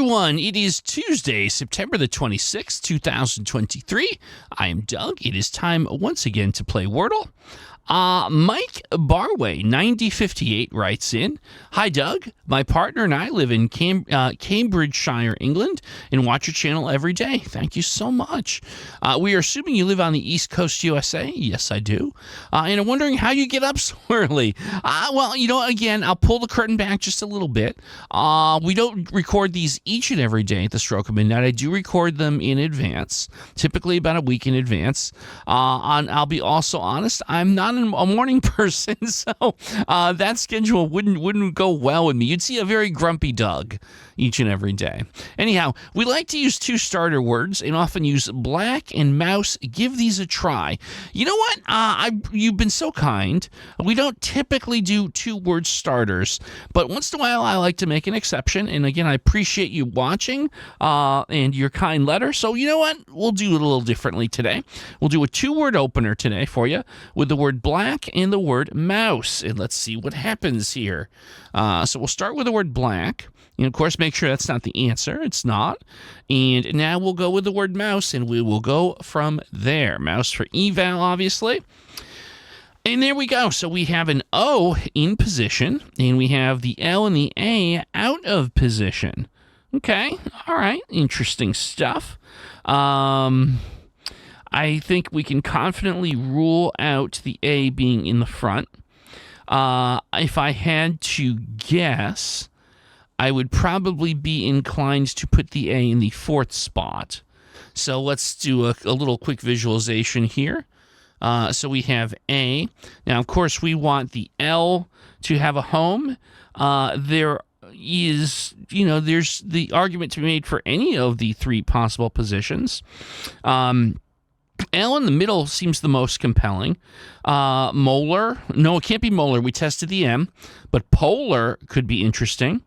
everyone. It is Tuesday, September the 26th, 2023. I am Doug. It is time once again to play Wordle. Mike Barway, 9058, writes in, "Hi, Doug. My partner and I live in Cambridgeshire, England, and watch your channel every day. Thank you so much. We are assuming you live on the East Coast, USA. Yes, I do. And I'm wondering how you get up so early. Well, again, I'll pull the curtain back just a little bit. We don't record these each and every day at the stroke of midnight. I do record them in advance, typically about a week in advance. I'll be also honest, I'm not a morning person, so that schedule wouldn't go well with me. You'd see a very grumpy Doug each and every day. Anyhow, we like to use two starter words and often use black and mouse. Give these a try. You know what? You've been so kind. We don't typically do two-word starters, but once in a while I like to make an exception. And again, I appreciate you watching and your kind letter. So you know what? We'll do it a little differently today. We'll do a two-word opener today for you with the word black and the word mouse. And let's see what happens here. So we'll start with the word black. And of course, make sure that's not the answer. It's not. And now we'll go with the word mouse, and we will go from there. Mouse for eval, obviously. And there we go. So we have an O in position, and we have the L and the A out of position. Okay. All right. Interesting stuff. I think we can confidently rule out the A being in the front. If I had to guess, I would probably be inclined to put the A in the fourth spot. So let's do a little quick visualization here. So we have A. Now, of course, we want the L to have a home. There's the argument to be made for any of the three possible positions. L in the middle seems the most compelling. Molar, no, it can't be molar. We tested the M, but polar could be interesting.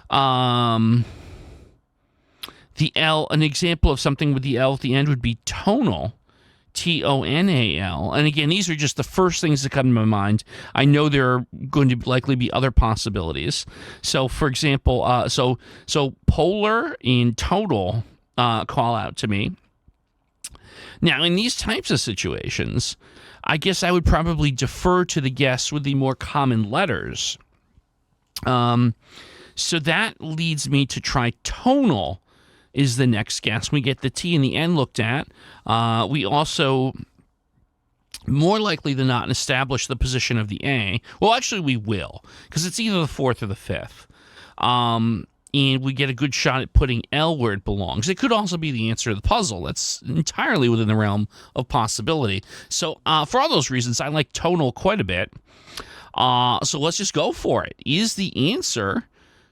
The L, an example of something with the L at the end would be tonal, Tonal. And again, these are just the first things that come to my mind. I know there are going to likely be other possibilities. So, for example, so polar and total call out to me. Now, in these types of situations, I guess I would probably defer to the guess with the more common letters. So that leads me to try tonal is the next guess. We get the T and the N looked at. We also, more likely than not, establish the position of the A. Well, actually, we will, because it's either the fourth or the fifth. And we get a good shot at putting L where it belongs. It could also be the answer to the puzzle. That's entirely within the realm of possibility. So for all those reasons, I like tonal quite a bit. So let's just go for it. Is the answer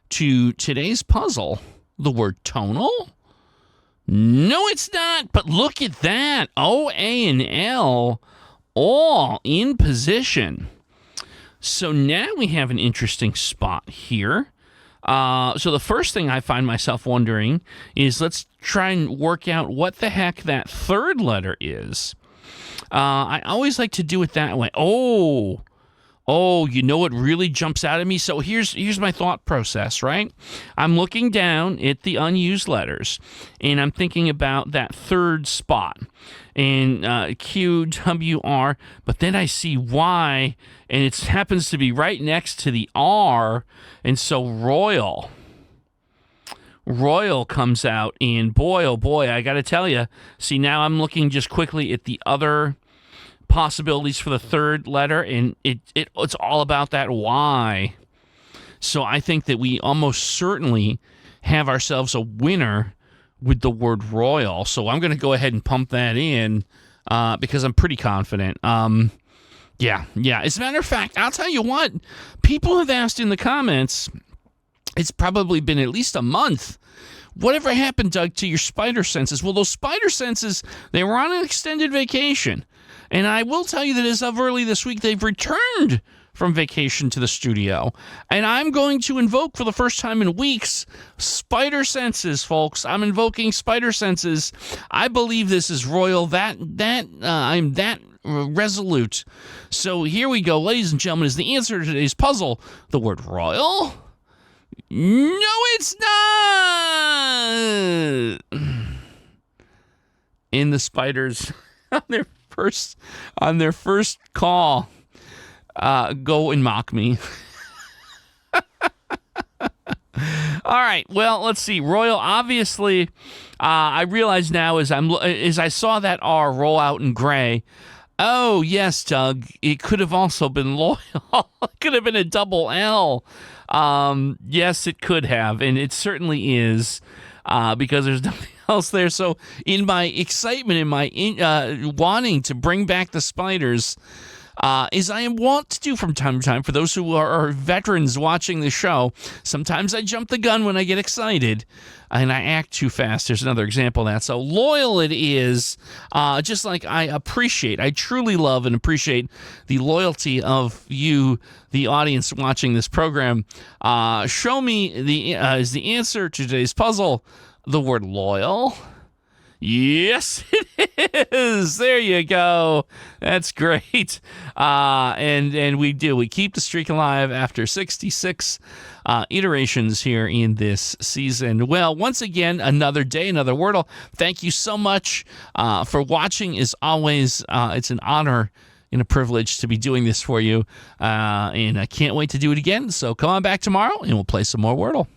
to today's puzzle the word tonal? No, it's not. But look at that. O, A, and L all in position. So now we have an interesting spot here. So the first thing I find myself wondering is let's try and work out what the heck that third letter is. I always like to do it that way. Oh, you know what really jumps out at me? So here's my thought process, right? I'm looking down at the unused letters, and I'm thinking about that third spot. And Q, W, R, but then I see Y, and it happens to be right next to the R, and so Royal comes out, and boy, oh boy, I got to tell you, see, now I'm looking just quickly at the other possibilities for the third letter, and it's all about that Y. So I think that we almost certainly have ourselves a winner with the word royal. So I'm going to go ahead and pump that in because I'm pretty confident. Yeah. As a matter of fact, I'll tell you what, people have asked in the comments, it's probably been at least a month, whatever happened, Doug, to your spider senses? Well, those spider senses, they were on an extended vacation. And I will tell you that as of early this week, they've returned from vacation to the studio. And I'm going to invoke for the first time in weeks spider senses, folks. I'm invoking spider senses. I believe this is royal. I'm that resolute. So here we go, ladies and gentlemen. Is the answer to today's puzzle the word royal? No, it's not. in the spiders on their first call go and mock me. All right. Well, let's see. Royal, obviously, I realize now as I saw that R roll out in gray. Oh, yes, Doug. It could have also been loyal. It could have been a double L. Yes, it could have, and it certainly is, because there's nothing else there. So in my excitement, in my wanting to bring back the spiders, as I am wont to do from time to time, for those who are veterans watching the show, sometimes I jump the gun when I get excited, and I act too fast. There's another example of that. So loyal it is, just like I truly love and appreciate the loyalty of you, the audience watching this program. Show me is the answer to today's puzzle the word loyal? Yes, it is. There you go. That's great. And we do. We keep the streak alive after 66 iterations here in this season. Well, once again, another day, another Wordle. Thank you so much for watching. As always, it's an honor and a privilege to be doing this for you. And I can't wait to do it again. So come on back tomorrow and we'll play some more Wordle.